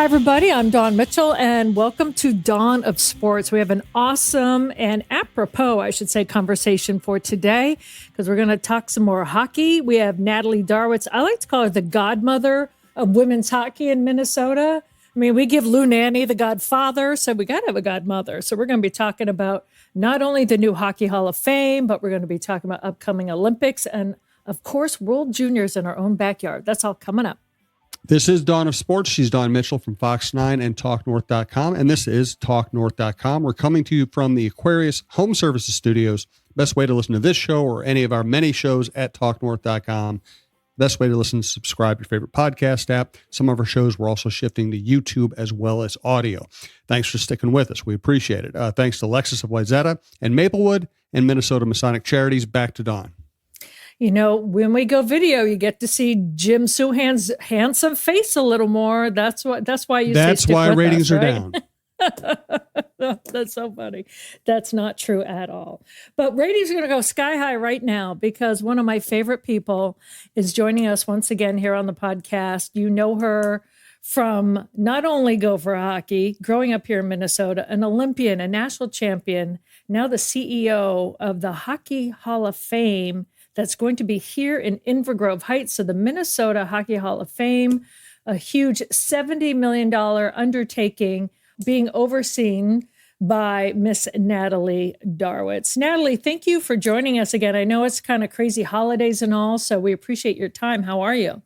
Hi, everybody. I'm Dawn Mitchell, and welcome to Dawn of Sports. We have an awesome and apropos, I should say, conversation for today because we're going to talk some more hockey. We have Natalie Darwitz. I like to call her the godmother of women's hockey in Minnesota. I mean, we give Lou Nanne the godfather, so we got to have a godmother. So we're going to be talking about not only the new Hockey Hall of Fame, but we're going to be talking about upcoming Olympics and, of course, World Juniors in our own backyard. That's all coming up. This is Dawn of Sports. She's Dawn Mitchell from Fox 9 and TalkNorth.com. And this is TalkNorth.com. We're coming to you from the Aquarius Home Services Studios. Best way to listen to this show or any of our many shows at TalkNorth.com. Best way to listen to subscribe to your favorite podcast app. Some of our shows we're also shifting to YouTube as well as audio. Thanks for sticking with us. We appreciate it. Thanks to Lexus of Wayzata and Maplewood and Minnesota Masonic Charities. Back to Dawn. You know, when we go video, you get to see Jim Souhan's handsome face a little more. That's why you. That's why ratings us, are down. That's so funny. That's not true at all. But ratings are going to go sky high right now because one of my favorite people is joining us once again here on the podcast. You know her from not only Gopher Hockey, growing up here in Minnesota, an Olympian, a national champion, now the CEO of the Hockey Hall of Fame. That's going to be here in Inver Grove Heights. So the Minnesota Hockey Hall of Fame, a huge $70 million undertaking being overseen by Miss Natalie Darwitz. Natalie, thank you for joining us again. I know it's kind of crazy holidays and all, so we appreciate your time. How are you?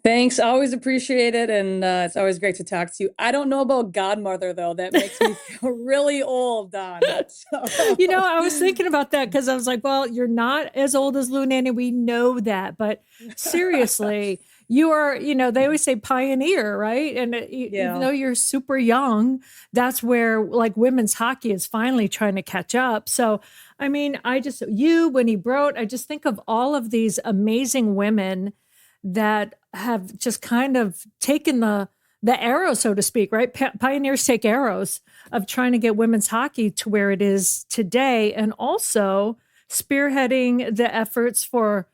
Thanks. Always appreciate it. And it's always great to talk to you. I don't know about godmother, though. That makes me feel really old, Don. So. You know, I was thinking about that because I was like, well, you're not as old as Lou Nanne. We know that. But seriously, you are, you know, they always say pioneer, right? And even though you're super young, that's where like women's hockey is finally trying to catch up. So, I mean, when he wrote, I just think of all of these amazing women that have just kind of taken the arrow, so to speak, right? Pioneers take arrows of trying to get women's hockey to where it is today, and also spearheading the efforts for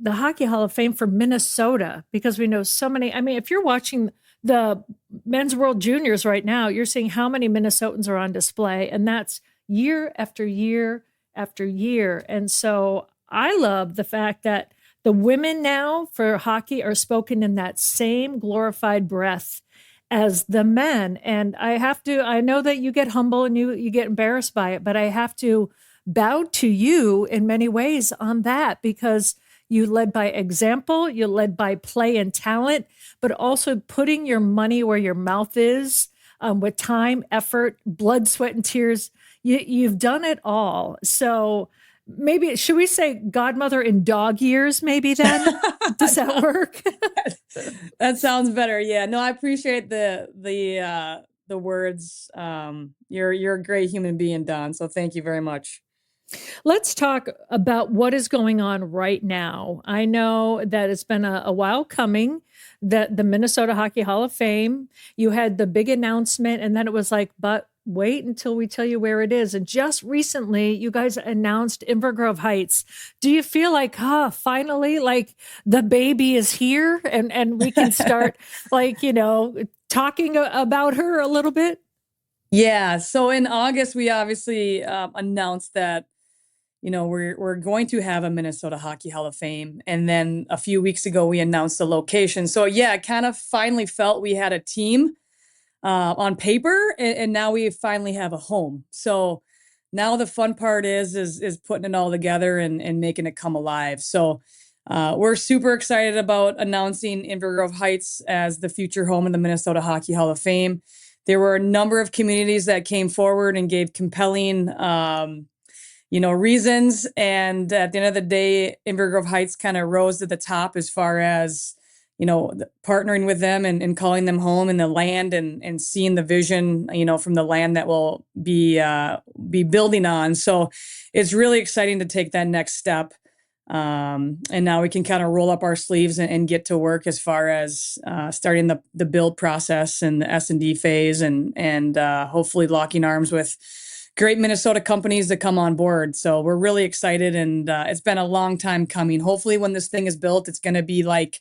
the Hockey Hall of Fame for Minnesota, because we know so many. I mean, if you're watching the Men's World Juniors right now, you're seeing how many Minnesotans are on display, and that's year after year after year. And so I love the fact that the women now for hockey are spoken in that same glorified breath as the men. And I know that you get humble and you get embarrassed by it, but I have to bow to you in many ways on that because you led by example, you led by play and talent, but also putting your money where your mouth is with time, effort, blood, sweat, and tears. You've done it all. So maybe, should we say godmother in dog years, maybe then? Does that work? That sounds better. Yeah, no, I appreciate the words. You're a great human being, Don. So thank you very much. Let's talk about what is going on right now. I know that it's been a while coming, that the Minnesota Hockey Hall of Fame, you had the big announcement, and then it was like, but wait until we tell you where it is. And just recently, you guys announced Inver Grove Heights. Do you feel like, finally, like the baby is here and we can start like, you know, talking about her a little bit? Yeah. So in August, we obviously announced that, you know, we're going to have a Minnesota Hockey Hall of Fame. And then a few weeks ago, we announced the location. So yeah, I kind of finally felt we had a team on paper, and now we finally have a home. So now the fun part is putting it all together and making it come alive. So we're super excited about announcing Inver Grove Heights as the future home of the Minnesota Hockey Hall of Fame. There were a number of communities that came forward and gave compelling, reasons. And at the end of the day, Inver Grove Heights kind of rose to the top as far as, you know, partnering with them and calling them home and the land and seeing the vision, you know, from the land that we'll be building on. So it's really exciting to take that next step. And now we can kind of roll up our sleeves and get to work as far as starting the build process and the S&D phase and hopefully locking arms with great Minnesota companies that come on board. So we're really excited, and it's been a long time coming. Hopefully when this thing is built, it's going to be like,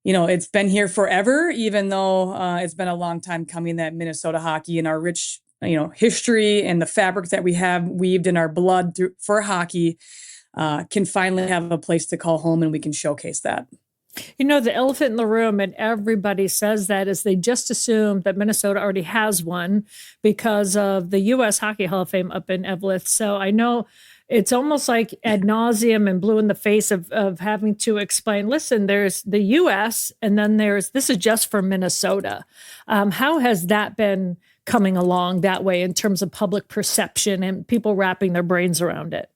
it's been here forever, even though it's been a long time coming that Minnesota hockey and our rich, history and the fabric that we have weaved in our blood for hockey can finally have a place to call home, and we can showcase that. The elephant in the room, and everybody says that, is they just assume that Minnesota already has one because of the U.S. Hockey Hall of Fame up in Eveleth. So I know it's almost like ad nauseum and blue in the face of having to explain, listen, there's the U.S. and then this is just for Minnesota. How has that been coming along that way in terms of public perception and people wrapping their brains around it?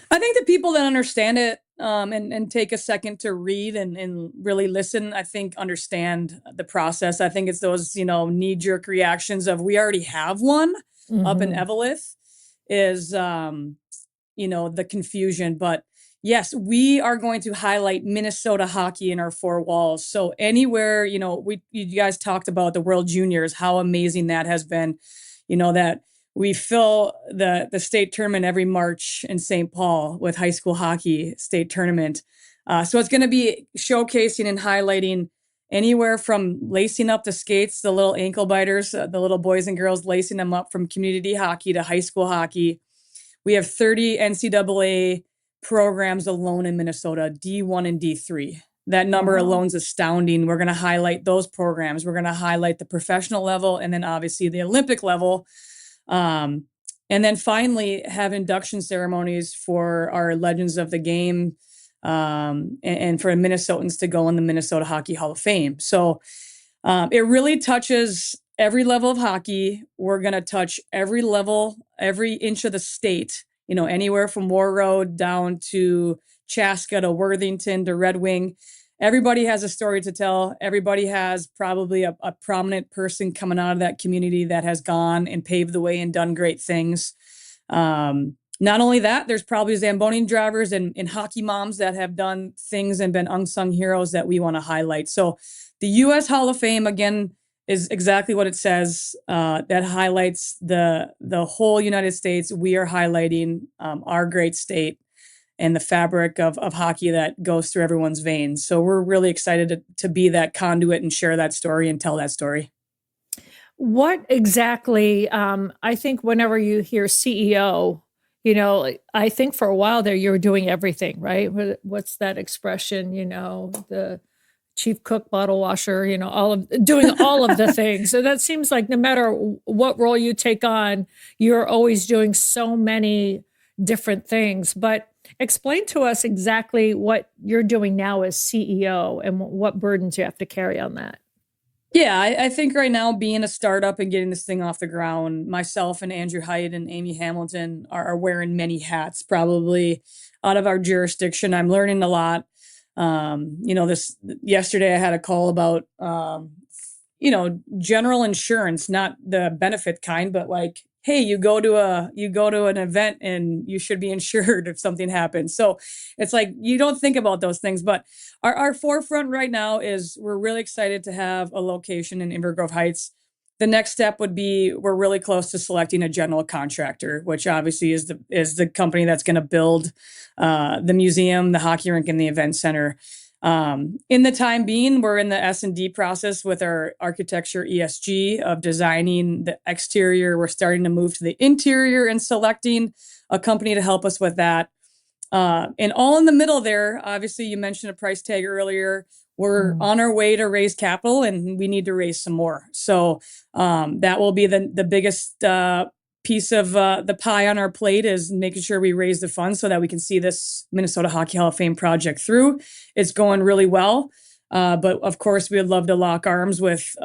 I think the people that understand it and take a second to read and really listen, I think understand the process. I think it's those, knee-jerk reactions of we already have one up in Eveleth is, the confusion. But yes, we are going to highlight Minnesota hockey in our four walls. So anywhere, you guys talked about the World Juniors, how amazing that has been, that we fill the state tournament every March in St. Paul with high school hockey state tournament. So it's going to be showcasing and highlighting anywhere from lacing up the skates, the little ankle biters, the little boys and girls lacing them up from community hockey to high school hockey. We have 30 NCAA programs alone in Minnesota, D1 and D3. That number alone is astounding. We're going to highlight those programs. We're going to highlight the professional level and then obviously the Olympic level. And then finally have induction ceremonies for our legends of the game and for Minnesotans to go in the Minnesota Hockey Hall of Fame. So it really touches every level of hockey. We're going to touch every level, every inch of the state, anywhere from War Road down to Chaska to Worthington to Red Wing. Everybody has a story to tell. Everybody has probably a prominent person coming out of that community that has gone and paved the way and done great things. Not only that, there's probably Zamboni drivers and hockey moms that have done things and been unsung heroes that we want to highlight. So the U.S. Hall of Fame, again, is exactly what it says. That highlights the whole United States. We are highlighting our great state and the fabric of hockey that goes through everyone's veins. So we're really excited to be that conduit and share that story and tell that story. What exactly, I think whenever you hear CEO, I think for a while there you were doing everything, right? What's that expression, the chief cook, bottle washer, doing all of the things. So that seems like no matter what role you take on, you're always doing so many different things. But explain to us exactly what you're doing now as CEO and what burdens you have to carry on that. Yeah, I think right now being a startup and getting this thing off the ground, myself and Andrew Haidt and Amy Hamilton are wearing many hats, probably out of our jurisdiction. I'm learning a lot. Yesterday I had a call about, general insurance, not the benefit kind, but like, hey, you go to an event and you should be insured if something happens. So it's like, you don't think about those things, but our forefront right now is we're really excited to have a location in Inver Grove Heights. The next step would be, we're really close to selecting a general contractor, which obviously is the company that's going to build the museum, the hockey rink, and the event center. In the time being, we're in the S&D process with our architecture ESG of designing the exterior. We're starting to move to the interior and selecting a company to help us with that. And all in the middle there, obviously you mentioned a price tag earlier. We're on our way to raise capital and we need to raise some more. So that will be the biggest piece of the pie on our plate, is making sure we raise the funds so that we can see this Minnesota Hockey Hall of Fame project through. It's going really well. But of course, we would love to lock arms with,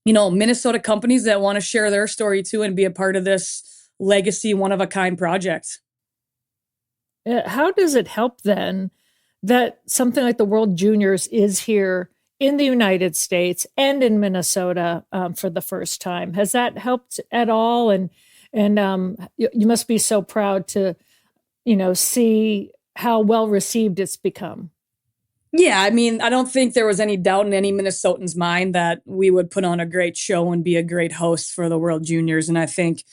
Minnesota companies that want to share their story too and be a part of this legacy, one-of-a-kind project. How does it help then that something like the World Juniors is here in the United States and in Minnesota for the first time? Has that helped at all? And you must be so proud to, see how well received it's become. Yeah, I mean, I don't think there was any doubt in any Minnesotan's mind that we would put on a great show and be a great host for the World Juniors. And I think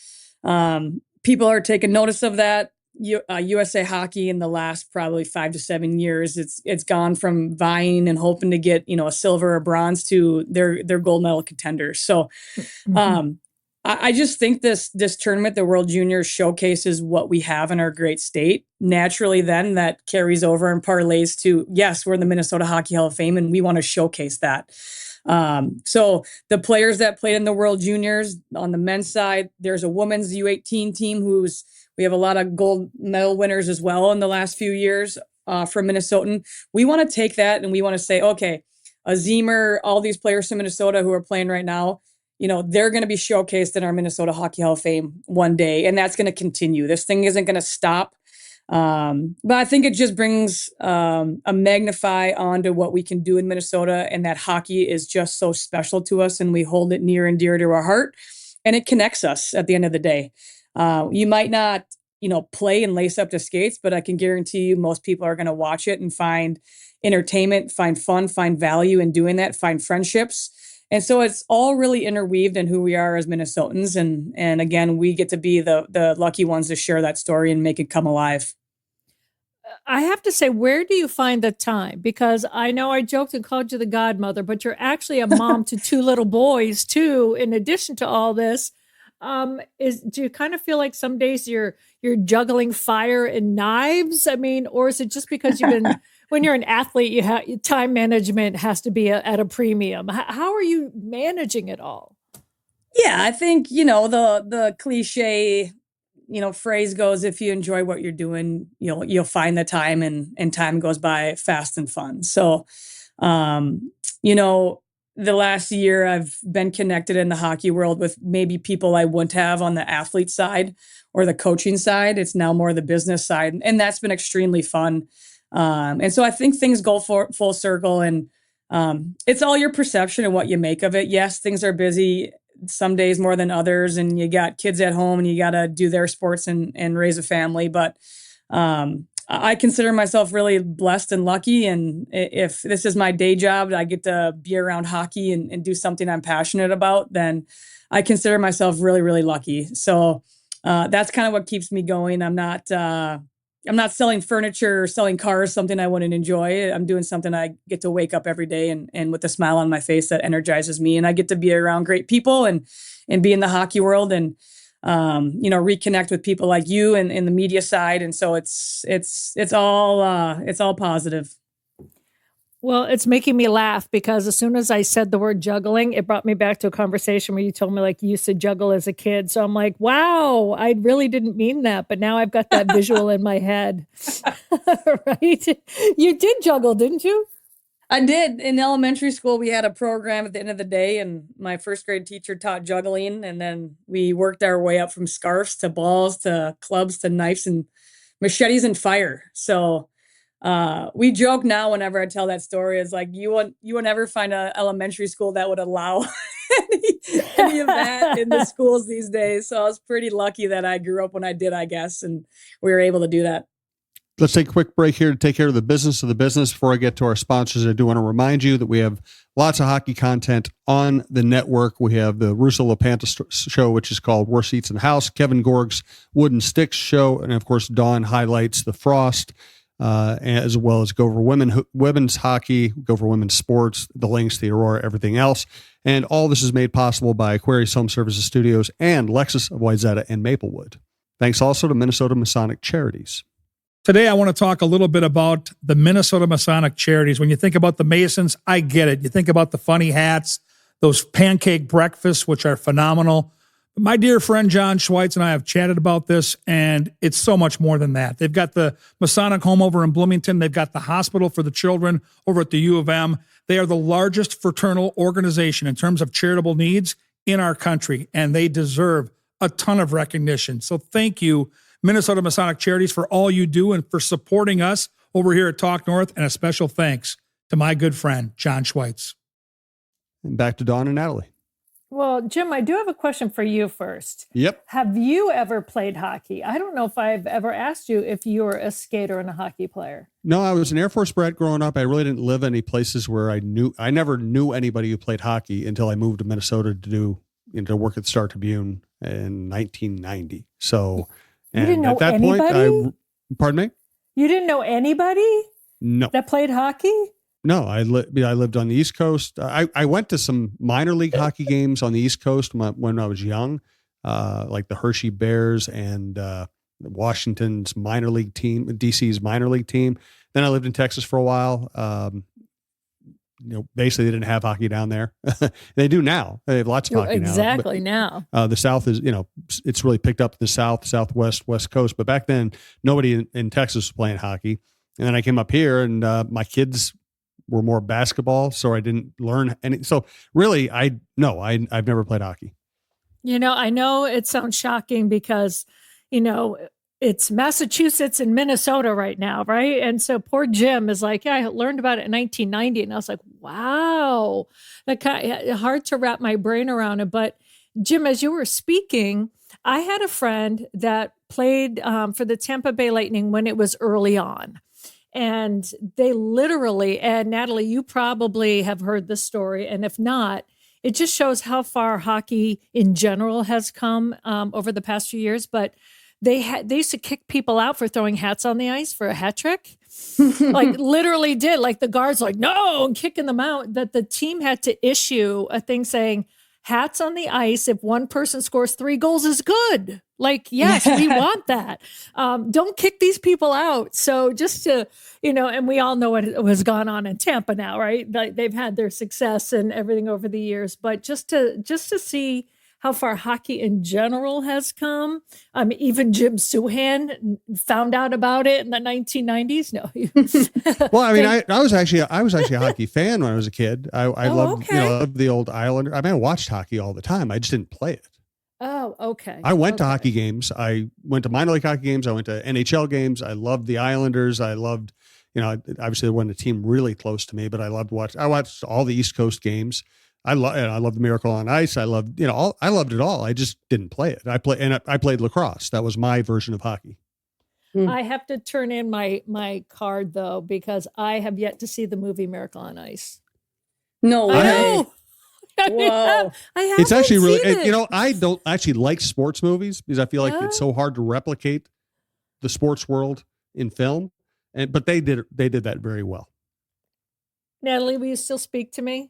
people are taking notice of that. USA Hockey in the last probably 5 to 7 years, it's gone from vying and hoping to get, a silver or bronze to their gold medal contenders. So, I just think this tournament, the World Juniors, showcases what we have in our great state. Naturally, then that carries over and parlays to, yes, we're in the Minnesota Hockey Hall of Fame, and we want to showcase that. So the players that played in the World Juniors on the men's side, there's a women's U18 team we have a lot of gold medal winners as well in the last few years from Minnesotan. We want to take that and we want to say, okay, a Zemer, all these players from Minnesota who are playing right now, they're going to be showcased in our Minnesota Hockey Hall of Fame one day, and that's going to continue. This thing isn't going to stop. But I think it just brings a magnify onto what we can do in Minnesota, and that hockey is just so special to us, and we hold it near and dear to our heart, and it connects us at the end of the day. You might not, play and lace up the skates, but I can guarantee you most people are going to watch it and find entertainment, find fun, find value in doing that, find friendships. And so it's all really interweaved in who we are as Minnesotans. And again, we get to be the lucky ones to share that story and make it come alive. I have to say, where do you find the time? Because I know I joked and called you the godmother, but you're actually a mom to 2 little boys too, in addition to all this. Do you kind of feel like some days you're juggling fire and knives? I mean, or is it just because when you're an athlete, time management has to be at a premium? How are you managing it all? Yeah, I think, the cliche, phrase goes, if you enjoy what you're doing, you'll find the time, and time goes by fast and fun. So, the last year I've been connected in the hockey world with maybe people I wouldn't have on the athlete side or the coaching side. It's now more the business side, and that's been extremely fun. And so I think things go full circle, and it's all your perception and what you make of it. Yes, things are busy some days more than others, and you got kids at home and you got to do their sports and raise a family. But I consider myself really blessed and lucky. And if this is my day job, I get to be around hockey and do something I'm passionate about, then I consider myself really, really lucky. So that's kind of what keeps me going. I'm not selling furniture or selling cars, something I wouldn't enjoy. I'm doing something I get to wake up every day and with a smile on my face that energizes me. And I get to be around great people and be in the hockey world and, reconnect with people like you and in the media side. And so it's all positive. Well, it's making me laugh because as soon as I said the word juggling, it brought me back to a conversation where you told me like you used to juggle as a kid. So I'm like, wow, I really didn't mean that. But now I've got that visual in my head. Right? You did juggle, didn't you? I did. In elementary school, we had a program at the end of the day, and my first grade teacher taught juggling. And then we worked our way up from scarves to balls to clubs to knives and machetes and fire. So we joke now whenever I tell that story. It's like you will never find an elementary school that would allow any of that in the schools these days. So I was pretty lucky that I grew up when I did, I guess, and we were able to do that. Let's take a quick break here to take care of the business of the business. Before I get to our sponsors, I do want to remind you that we have lots of hockey content on the network. We have the Russo LaPanta show, which is called Worst Seats in the House, Kevin Gorg's Wooden Sticks show, and of course, Dawn highlights the Frost, as well as Gopher Women's Hockey, Gopher Women's Sports, the Lynx, the Aurora, everything else. And all this is made possible by Aquarius Home Services Studios and Lexus of Wayzata and Maplewood. Thanks also to Minnesota Masonic Charities. Today, I want to talk a little bit about the Minnesota Masonic Charities. When you think about the Masons, I get it. You think about the funny hats, those pancake breakfasts, which are phenomenal. My dear friend John Schweitz and I have chatted about this, and it's so much more than that. They've got the Masonic home over in Bloomington. They've got the hospital for the children over at the U of M. They are the largest fraternal organization in terms of charitable needs in our country, and they deserve a ton of recognition. So thank you, Minnesota Masonic Charities, for all you do and for supporting us over here at Talk North, and a special thanks to my good friend, John Schweitz. And back to Dawn and Natalie. Well, Jim, I do have a question for you first. Yep. Have you ever played hockey? I don't know if I've ever asked you if you were a skater and a hockey player. No, I was an Air Force brat growing up. I really didn't live any places where I never knew anybody who played hockey until I moved to Minnesota to work at the Star Tribune in 1990. So, You didn't know at that anybody? point, pardon me? You didn't know anybody No. that played hockey? No, I lived on the East Coast. I went to some minor league hockey games on the East Coast when I was young, like the Hershey Bears and Washington's minor league team, DC's minor league team. Then I lived in Texas for a while. Basically they didn't have hockey down there. They do now. They have lots of hockey exactly now. Now. The South is, it's really picked up in the South, Southwest, West Coast. But back then, nobody in Texas was playing hockey. And then I came up here, and my kids were more basketball, so I didn't learn any. So really, I've never played hockey. I know it sounds shocking because, it's Massachusetts and Minnesota right now, right? And so poor Jim is like, yeah, I learned about it in 1990. And I was like, wow, hard to wrap my brain around it. But Jim, as you were speaking, I had a friend that played for the Tampa Bay Lightning when it was early on. And they literally, and Natalie, you probably have heard this story. And if not, it just shows how far hockey in general has come over the past few years. But they used to kick people out for throwing hats on the ice for a hat trick. Like literally did. Like the guards like, no, and kicking them out. That the team had to issue a thing saying hats on the ice. If one person scores 3 goals is good. Like, yes, we want that. Don't kick these people out. So just to, and we all know what has gone on in Tampa now, right? Like they've had their success and everything over the years, but just to see how far hockey in general has come. Even Jim Souhan found out about it in the 1990s. No. Well, I mean, I was actually a hockey fan when I was a kid. I loved, loved the old Islander. I mean, I watched hockey all the time. I just didn't play it. Oh, okay. I went to hockey games. I went to minor league hockey games. I went to NHL games. I loved the Islanders. I loved, obviously they weren't a team really close to me, but I watched all the East Coast games. I love the Miracle on Ice. I loved, I loved it all. I just didn't play it. I played lacrosse. That was my version of hockey. I have to turn in my card though, because I have yet to see the movie Miracle on Ice. No way. I know. Whoa. I haven't It's actually really, seen it. I don't actually like sports movies because I feel like it's so hard to replicate the sports world in film. But they did that very well. Natalie, will you still speak to me?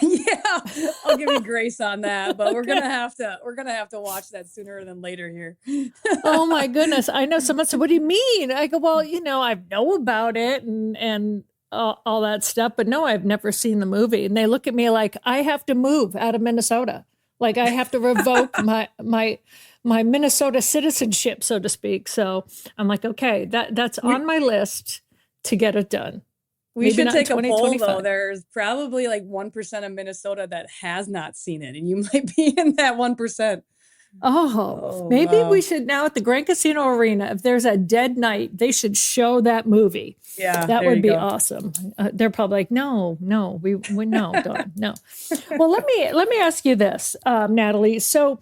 Yeah, I'll give you grace on that, but we're gonna have to watch that sooner than later here. Oh my goodness. I know someone said, what do you mean? I go, well, I know about it and all that stuff, but no, I've never seen the movie. And they look at me like I have to move out of Minnesota. Like I have to revoke my Minnesota citizenship, so to speak. So I'm like, okay, that's on my list to get it done. We should take a poll though. There's probably like 1% of Minnesota that has not seen it, and you might be in that 1%. Oh, maybe we should now at the Grand Casino Arena, if there's a dead night, they should show that movie. Yeah, that would be awesome. They're probably like, no, we no, no. Well, let me ask you this, Natalie. So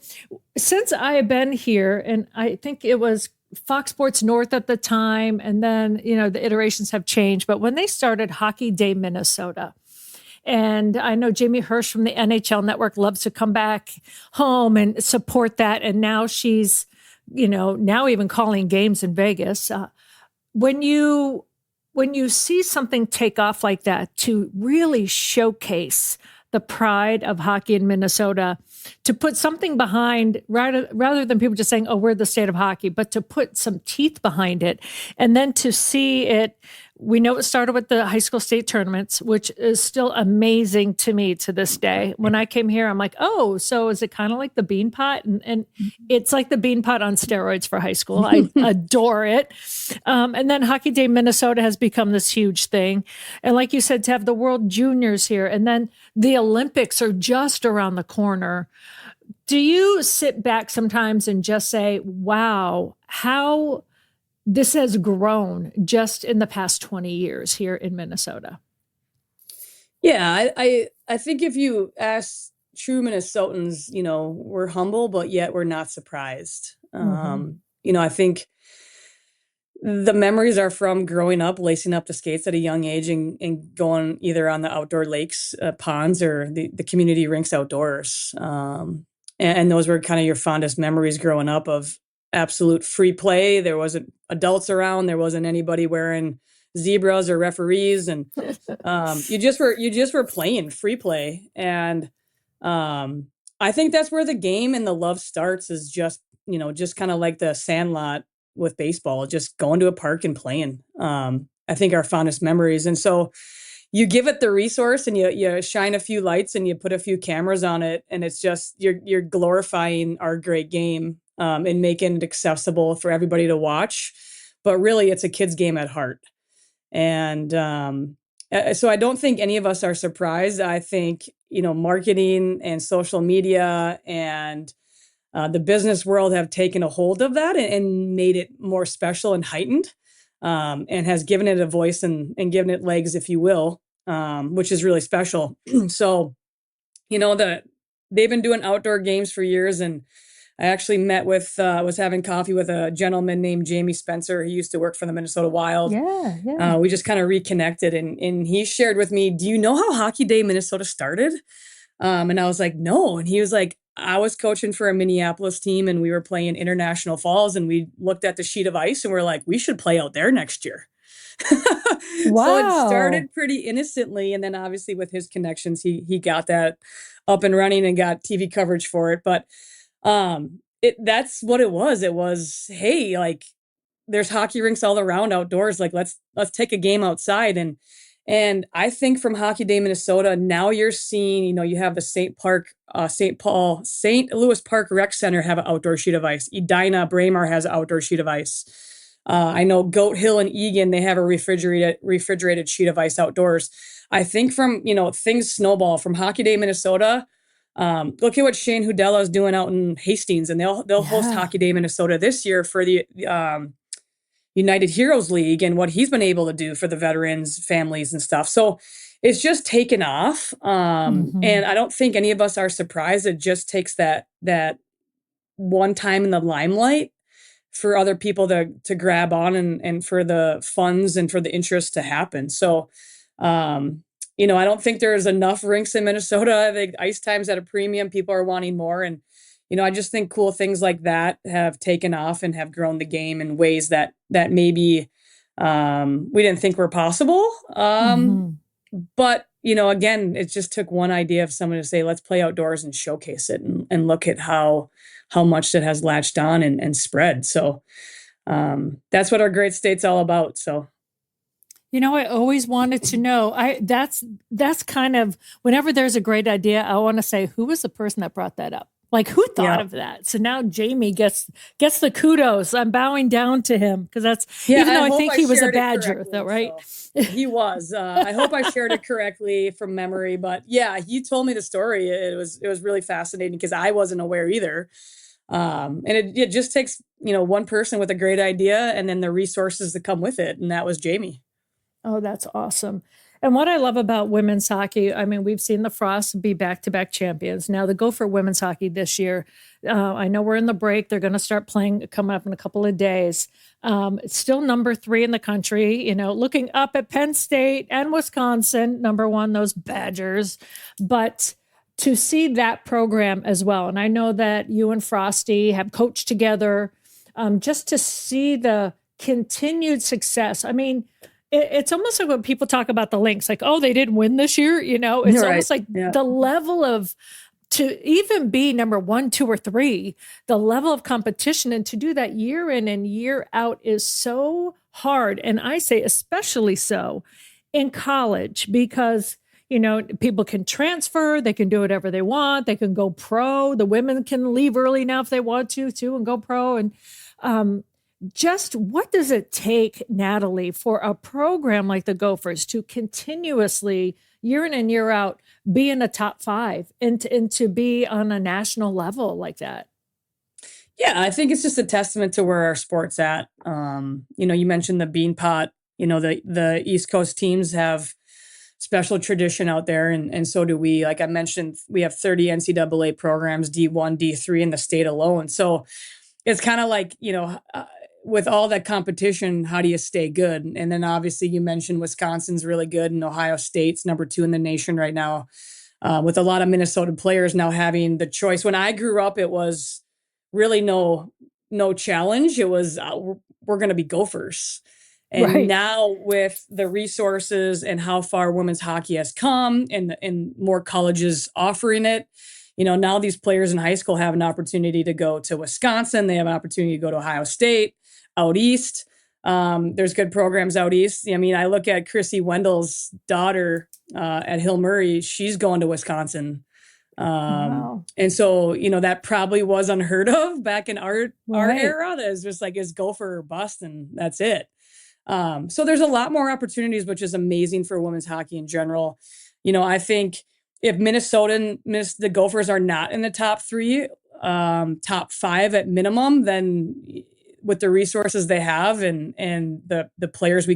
since I have been here, and I think it was Fox Sports North at the time, and then, the iterations have changed. But when they started Hockey Day Minnesota, and I know Jamie Hirsch from the NHL Network loves to come back home and support that. And now she's, now even calling games in Vegas. When you see something take off like that, to really showcase the pride of hockey in Minnesota, to put something behind rather than people just saying, oh, we're the state of hockey, but to put some teeth behind it. And then to see it, we know it started with the high school state tournaments, which is still amazing to me to this day. When I came here, I'm like, oh, so is it kind of like the Bean Pot? And it's like the Bean Pot on steroids for high school. I adore it. And then Hockey Day Minnesota has become this huge thing. And like you said, to have the World Juniors here, and then the Olympics are just around the corner. Do you sit back sometimes and just say, wow, how this has grown just in the past 20 years here in Minnesota? Yeah, I think if you ask true Minnesotans, we're humble, but yet we're not surprised. I think the memories are from growing up, lacing up the skates at a young age and going either on the outdoor lakes, ponds, or the community rinks outdoors. And those were kind of your fondest memories growing up of absolute free play. There wasn't adults around. There wasn't anybody wearing zebras or referees. And you just were playing free play. And I think that's where the game and the love starts, is just kind of like the Sandlot with baseball, just going to a park and playing. I think our fondest memories. And so you give it the resource, and you shine a few lights, and you put a few cameras on it, and it's just you're glorifying our great game, and making it accessible for everybody to watch. But really, it's a kid's game at heart. And so I don't think any of us are surprised. I think marketing and social media and the business world have taken a hold of that and made it more special and heightened. And has given it a voice and given it legs, if you will, which is really special. So, they've been doing outdoor games for years. And I actually was having coffee with a gentleman named Jamie Spencer. He used to work for the Minnesota Wild. Yeah. We just kind of reconnected, and he shared with me, do you know how Hockey Day Minnesota started? And I was like, no. And he was like, I was coaching for a Minneapolis team, and we were playing International Falls, and we looked at the sheet of ice and we're like, we should play out there next year. Wow. So it started pretty innocently. And then obviously with his connections, he got that up and running and got TV coverage for it. But that's what it was. It was, hey, like, there's hockey rinks all around outdoors. Like, let's take a game outside. And I think from Hockey Day Minnesota, now you're seeing, you have the St. Louis Park Rec Center have an outdoor sheet of ice. Edina, Braemar has an outdoor sheet of ice. I know Goat Hill and Egan, they have a refrigerated sheet of ice outdoors. I think from, things snowball from Hockey Day Minnesota. Look at what Shane Hudella is doing out in Hastings, and they'll host Hockey Day Minnesota this year for the United Heroes League, and what he's been able to do for the veterans, families, and stuff. So it's just taken off. And I don't think any of us are surprised. It just takes that one time in the limelight for other people to grab on, and for the funds and for the interest to happen. So, I don't think there's enough rinks in Minnesota. I think ice time's at a premium. People are wanting more. And, I just think cool things like that have taken off and have grown the game in ways that maybe we didn't think were possible. But, again, it just took one idea of someone to say, let's play outdoors and showcase it, and look at how much it has latched on and spread. So that's what our great state's all about. So. I always wanted to know. That's kind of, whenever there's a great idea, I want to say, who was the person that brought that up? Like, who thought of that? So now Jamie gets the kudos. I'm bowing down to him, because that's, even though I think he was a Badger, though, right? So he was. I hope I shared it correctly from memory, but yeah, he told me the story. It was really fascinating, because I wasn't aware either. And it just takes, one person with a great idea, and then the resources that come with it, and that was Jamie. Oh, that's awesome. And what I love about women's hockey, I mean, we've seen the Frosts be back-to-back champions. Now, the Gopher women's hockey this year, I know we're in the break. They're going to start playing coming up in a couple of days. It's still number 3 in the country, looking up at Penn State and Wisconsin, number 1, those Badgers. But to see that program as well, and I know that you and Frosty have coached together, just to see the continued success. I mean, it's almost like when people talk about the Lynx, like, oh, they didn't win this year. It's almost like the level of, to even be number 1, 2, or 3, the level of competition, and to do that year in and year out is so hard. And I say especially so in college, because, people can transfer, they can do whatever they want, they can go pro. The women can leave early now if they want to too, and go pro. And, just what does it take, Natalie, for a program like the Gophers to continuously, year in and year out, be in the top 5 and to be on a national level like that? Yeah, I think it's just a testament to where our sport's at. You mentioned the Bean Pot. The East Coast teams have special tradition out there, and so do we. Like I mentioned, we have 30 NCAA programs, D1, D3 in the state alone. So it's kind of like, with all that competition, how do you stay good? And then obviously you mentioned Wisconsin's really good, and Ohio State's number 2 in the nation right now, with a lot of Minnesota players now having the choice. When I grew up, it was really no no challenge. It was, we're going to be Gophers. And Right. now with the resources and how far women's hockey has come and more colleges offering it, now these players in high school have an opportunity to go to Wisconsin. They have an opportunity to go to Ohio State, out east. There's good programs out east. I mean, I look at Chrissy Wendell's daughter at Hill Murray. She's going to Wisconsin. Wow. And so, that probably was unheard of back in our Right. era. That is just like, it's Gopher or bust, and that's it. So there's a lot more opportunities, which is amazing for women's hockey in general. I think if the Gophers are not in the top 3, top 5 at minimum, then with the resources they have and the players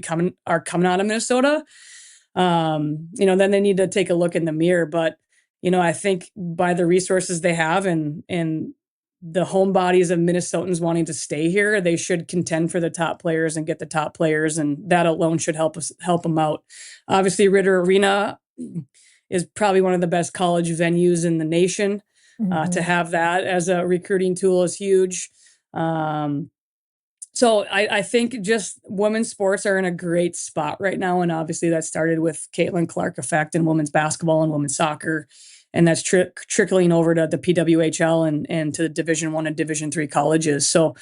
are coming out of Minnesota, then they need to take a look in the mirror. But, I think by the resources they have and the home bodies of Minnesotans wanting to stay here, they should contend for the top players and get the top players. And that alone should help them out. Obviously, Ritter Arena is probably one of the best college venues in the nation. To have that as a recruiting tool is huge. So I think just women's sports are in a great spot right now. And obviously that started with Caitlin Clark effect in women's basketball and women's soccer. And that's trickling over to the PWHL and to the Division I and Division III colleges. So,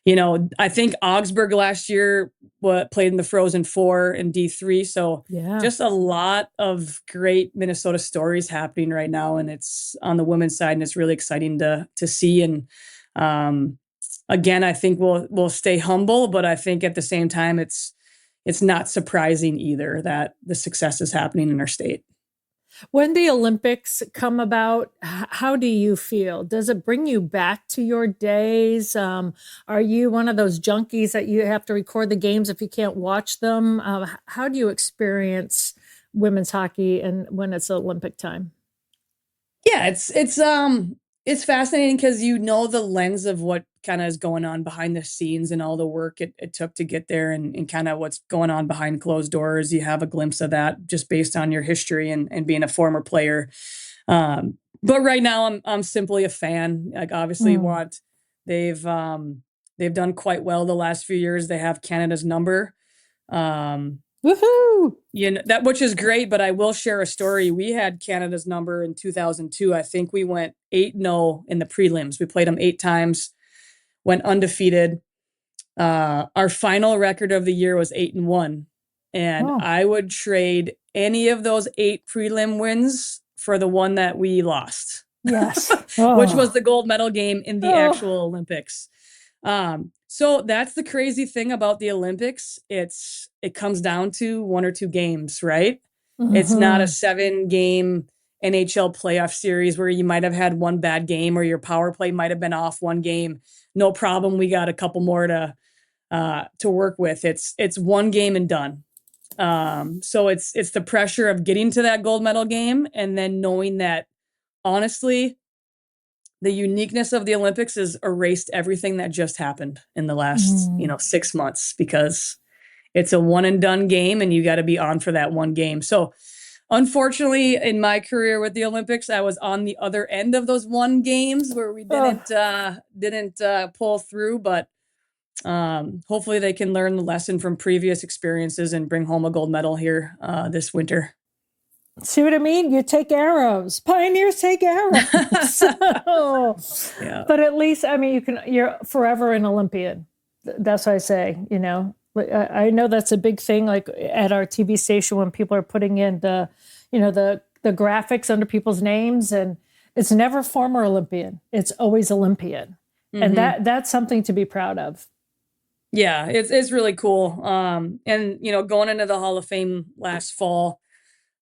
I think Augsburg last year played in the Frozen Four in D3. So just a lot of great Minnesota stories happening right now. And it's on the women's side, and it's really exciting to see. And again, I think we'll stay humble, but I think at the same time, it's not surprising either that the success is happening in our state. When the Olympics come about, how do you feel? Does it bring you back to your days? Are you one of those junkies that you have to record the games if you can't watch them? How do you experience women's hockey and when it's Olympic time? Yeah, it's fascinating because the lens of what kind of is going on behind the scenes and all the work it took to get there and kind of what's going on behind closed doors. You have a glimpse of that just based on your history and being a former player. But right now I'm simply a fan. Like obviously they've done quite well the last few years. They have Canada's number. Woohoo! That, which is great, but I will share a story. We had Canada's number in 2002. I think we went 8-0 in the prelims. We played them 8 times, went undefeated. Our final record of the year was 8-1. And I would trade any of those 8 prelim wins for the one that we lost. Yes. Which was the gold medal game in the actual Olympics. So that's the crazy thing about the Olympics. It comes down to 1 or 2 games, right? It's not a 7-game NHL playoff series where you might have had one bad game or your power play might have been off one game. No problem. We got a couple more to work with. It's one game and done. So it's the pressure of getting to that gold medal game and then knowing that honestly, the uniqueness of the Olympics has erased everything that just happened in the last, 6 months because it's a one and done game and you got to be on for that one game. So unfortunately in my career with the Olympics, I was on the other end of those one games where we didn't pull through, but hopefully they can learn the lesson from previous experiences and bring home a gold medal here this winter. See what I mean? You take arrows. Pioneers take arrows. But at least, I mean, you're forever an Olympian. That's what I say, I know that's a big thing, like at our TV station when people are putting in the graphics under people's names, and it's never former Olympian. It's always Olympian. And that's something to be proud of. Yeah, it's really cool. And, going into the Hall of Fame last fall,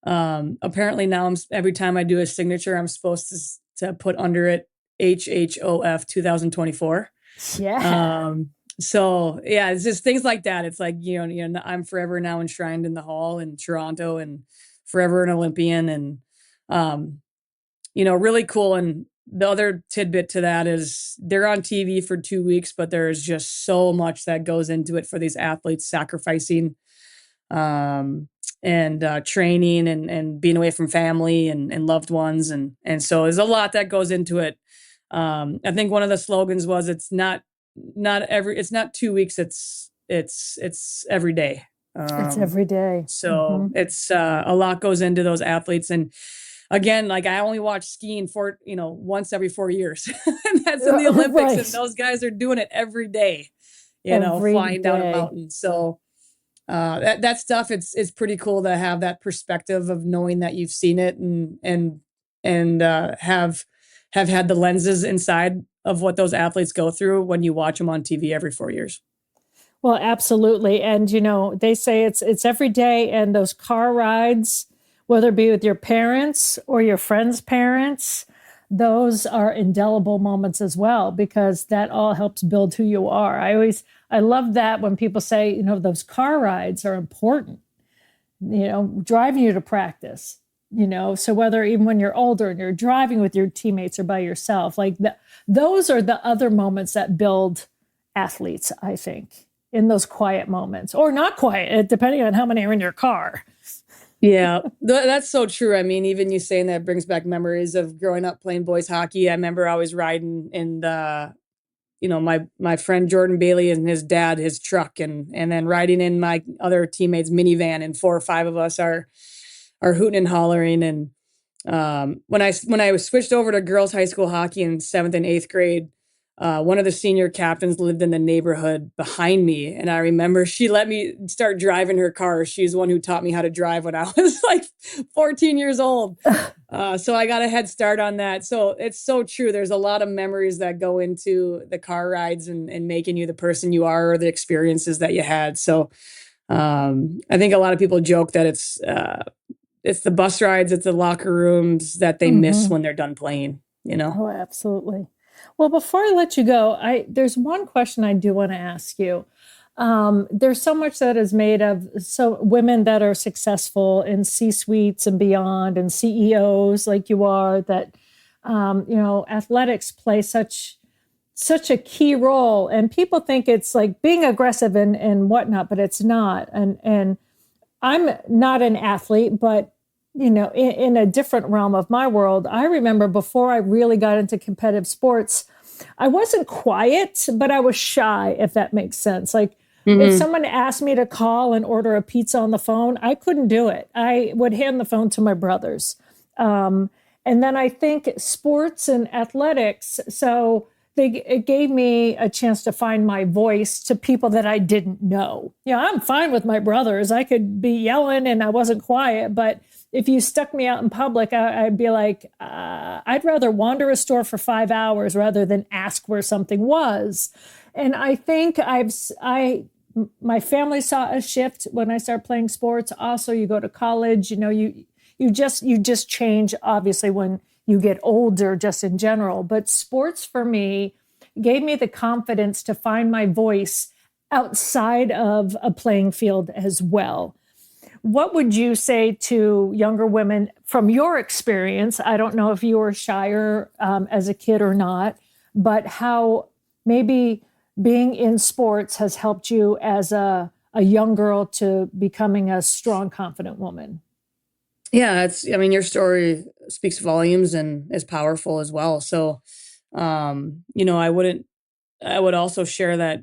apparently now every time I do a signature, I'm supposed to put under it HHOF 2024. Yeah. So yeah, it's just things like that. It's like, I'm forever now enshrined in the hall in Toronto and forever an Olympian and, really cool. And the other tidbit to that is they're on TV for 2 weeks, but there's just so much that goes into it for these athletes sacrificing, and training and being away from family and loved ones. And so there's a lot that goes into it. I think one of the slogans was, it's not it's not 2 weeks. It's every day. It's every day. So it's a lot goes into those athletes. And again, like I only watch skiing once every 4 years. And that's in the Olympics. Right. And those guys are doing it every day, flying down a mountain. So that stuff, it's pretty cool to have that perspective of knowing that you've seen it and have had the lenses inside of what those athletes go through when you watch them on TV every 4 years. Well, absolutely. And, they say it's every day, and those car rides, whether it be with your parents or your friends' parents, those are indelible moments as well, because that all helps build who you are. I love that when people say, those car rides are important, driving you to practice, so whether even when you're older and you're driving with your teammates or by yourself, like those are the other moments that build athletes, I think, in those quiet moments, or not quiet, depending on how many are in your car. Yeah, that's so true. I mean, even you saying that brings back memories of growing up playing boys hockey. I remember I was riding in my friend Jordan Bailey and his dad, his truck, and then riding in my other teammates' minivan, and 4 or 5 of us are hooting and hollering. And when I was switched over to girls high school hockey in 7th and 8th grade, one of the senior captains lived in the neighborhood behind me. And I remember she let me start driving her car. She's the one who taught me how to drive when I was like 14 years old. So I got a head start on that. So it's so true. There's a lot of memories that go into the car rides and making you the person you are, or the experiences that you had. So I think a lot of people joke that it's the bus rides, it's the locker rooms that they miss when they're done playing, Oh, absolutely. Well, before I let you go, there's one question I do want to ask you. There's so much that is made of women that are successful in C-suites and beyond, and CEOs like you are, that, athletics play such a key role. And people think it's like being aggressive and whatnot, but it's not. And I'm not an athlete, but in a different realm of my world, I remember before I really got into competitive sports, I wasn't quiet, but I was shy, if that makes sense. Like if someone asked me to call and order a pizza on the phone, I couldn't do it. I would hand the phone to my brothers. And then I think sports and athletics, so it gave me a chance to find my voice to people that I didn't know. I'm fine with my brothers. I could be yelling and I wasn't quiet, but if you stuck me out in public, I'd be like, I'd rather wander a store for 5 hours rather than ask where something was. And I think my family saw a shift when I started playing sports. Also, you go to college, you just change, obviously, when you get older, just in general. But sports for me gave me the confidence to find my voice outside of a playing field as well. What would you say to younger women from your experience? I don't know if you were shyer as a kid or not, but how maybe being in sports has helped you as a young girl to becoming a strong, confident woman. Yeah, your story speaks volumes and is powerful as well. So, I would also share that,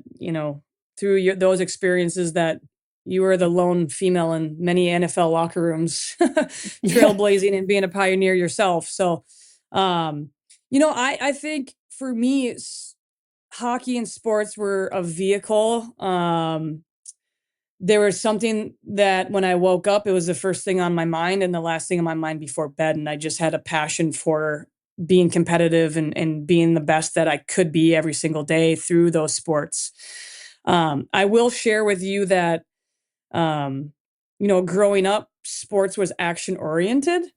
through those experiences, that you were the lone female in many NFL locker rooms, trailblazing and being a pioneer yourself. So, I think for me, hockey and sports were a vehicle. There was something that when I woke up, it was the first thing on my mind and the last thing on my mind before bed. And I just had a passion for being competitive and being the best that I could be every single day through those sports. I will share with you that, growing up, sports was action oriented.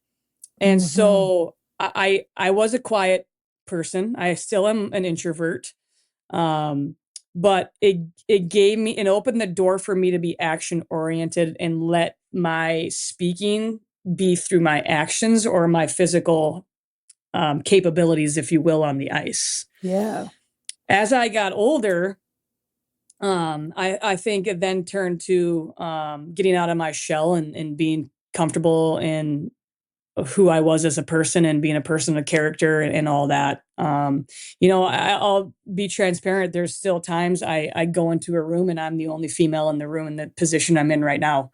And so I was a quiet person. I still am an introvert. But it gave me and opened the door for me to be action oriented and let my speaking be through my actions or my physical capabilities, if you will, on the ice. Yeah. As I got older, I think it then turned to getting out of my shell and being comfortable in who I was as a person and being a person of character and all that. I'll be transparent. There's still times I go into a room and I'm the only female in the room in the position I'm in right now.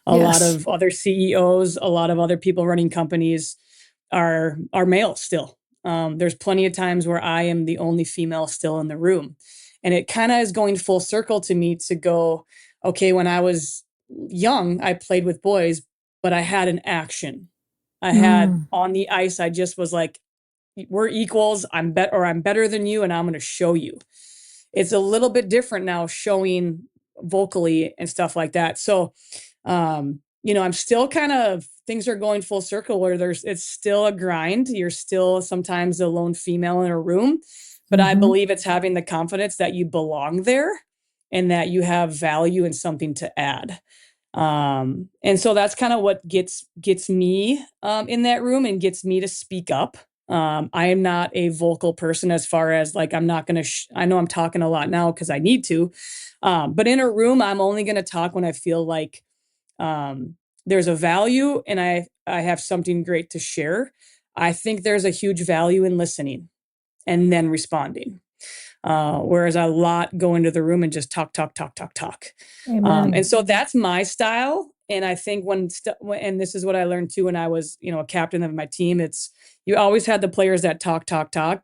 A lot of other CEOs, a lot of other people running companies are male still. There's plenty of times where I am the only female still in the room. And it kind of is going full circle to me to go, okay, when I was young, I played with boys, but I had an action. I had on the ice, I just was like, we're equals. I'm better than you, and I'm going to show you. It's a little bit different now, showing vocally and stuff like that. So, I'm still things are going full circle where it's still a grind. You're still sometimes a lone female in a room, but I believe it's having the confidence that you belong there and that you have value and something to add. And so that's kind of what gets me in that room and gets me to speak up. I am not a vocal person as far as like, I'm not going to, I know I'm talking a lot now because I need to, but in a room, I'm only going to talk when I feel like there's a value and I have something great to share. I think there's a huge value in listening and then responding. Whereas a lot go into the room and just talk. And so that's my style. And I think and this is what I learned too, when I was, a captain of my team, you always had the players that talk,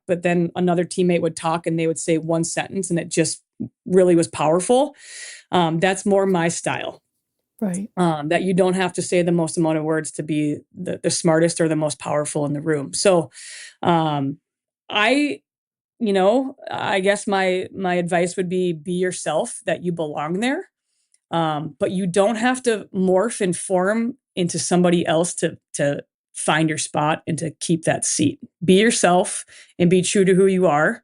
but then another teammate would talk and they would say one sentence and it just really was powerful. That's more my style. Right. That you don't have to say the most amount of words to be the smartest or the most powerful in the room. So, I guess my advice would be yourself, that you belong there. But you don't have to morph and form into somebody else to find your spot and to keep that seat. Be yourself and be true to who you are.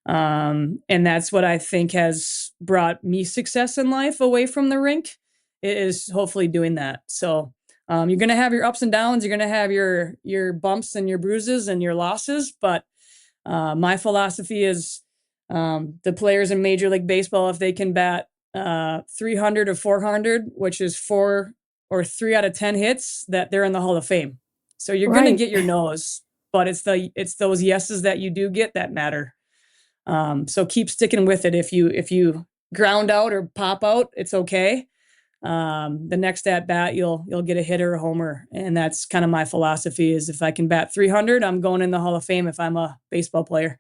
And that's what I think has brought me success in life away from the rink, is hopefully doing that. So, you're going to have your ups and downs. You're going to have your bumps and your bruises and your losses. But my philosophy is the players in Major League Baseball, if they can bat 300 or 400, which is 4 or 3 out of 10 hits, that they're in the Hall of Fame. So you're going to get your no's, but it's those yeses that you do get that matter. So keep sticking with it. If you ground out or pop out, it's okay. The next at bat, you'll get a hit or a homer. And that's kind of my philosophy, is if I can bat 300, I'm going in the Hall of Fame if I'm a baseball player.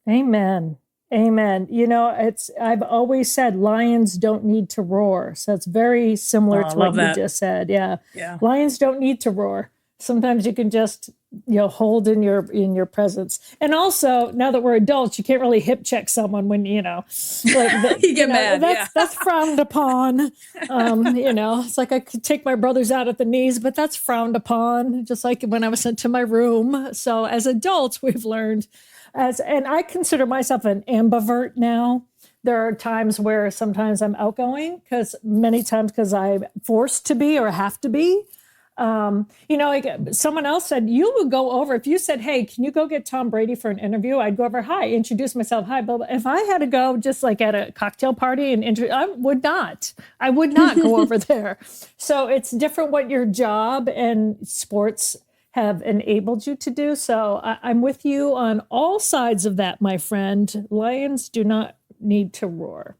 Amen. I've always said lions don't need to roar. So it's very similar to what you just said. Yeah. Lions don't need to roar. Sometimes you can just, hold in your presence. And also, now that we're adults, you can't really hip check someone when, you get mad. That's frowned upon. It's like I could take my brothers out at the knees, but that's frowned upon, just like when I was sent to my room. So as adults, we've learned and I consider myself an ambivert now. There are times where sometimes I'm outgoing many times because I'm forced to be or have to be. Like someone else said, you would go over, if you said, hey, can you go get Tom Brady for an interview? I'd go over, hi, introduce myself. Hi, but if I had to go just like at a cocktail party and I would not go over there. So it's different what your job and sports have enabled you to do. So I'm with you on all sides of that, my friend. Lions do not need to roar.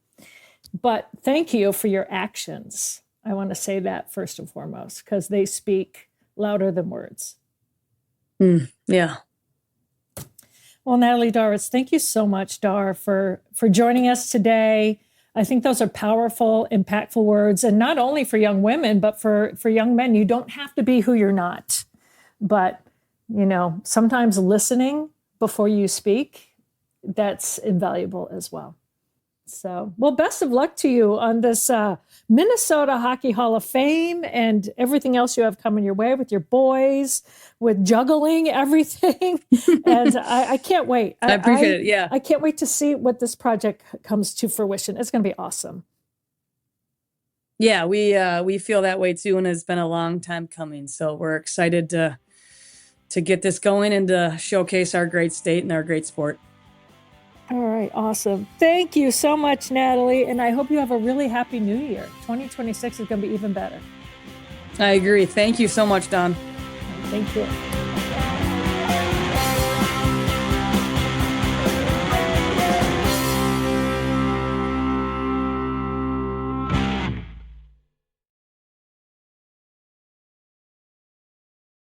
But thank you for your actions. I want to say that first and foremost, because they speak louder than words. Yeah. Well, Natalie Darwitz, thank you so much, Dar, for joining us today. I think those are powerful, impactful words, and not only for young women, but for young men. You don't have to be who you're not. But, sometimes listening before you speak, that's invaluable as well. So, well, best of luck to you on this Minnesota Hockey Hall of Fame and everything else you have coming your way with your boys, with juggling everything. And I can't wait. I appreciate it. Yeah. I can't wait to see what this project comes to fruition. It's going to be awesome. Yeah, we feel that way too, and it's been a long time coming. So we're excited to get this going and to showcase our great state and our great sport. All right, awesome. Thank you so much, Natalie, and I hope you have a really happy new year. 2026 is going to be even better. I agree. Thank you so much, Don. Thank you.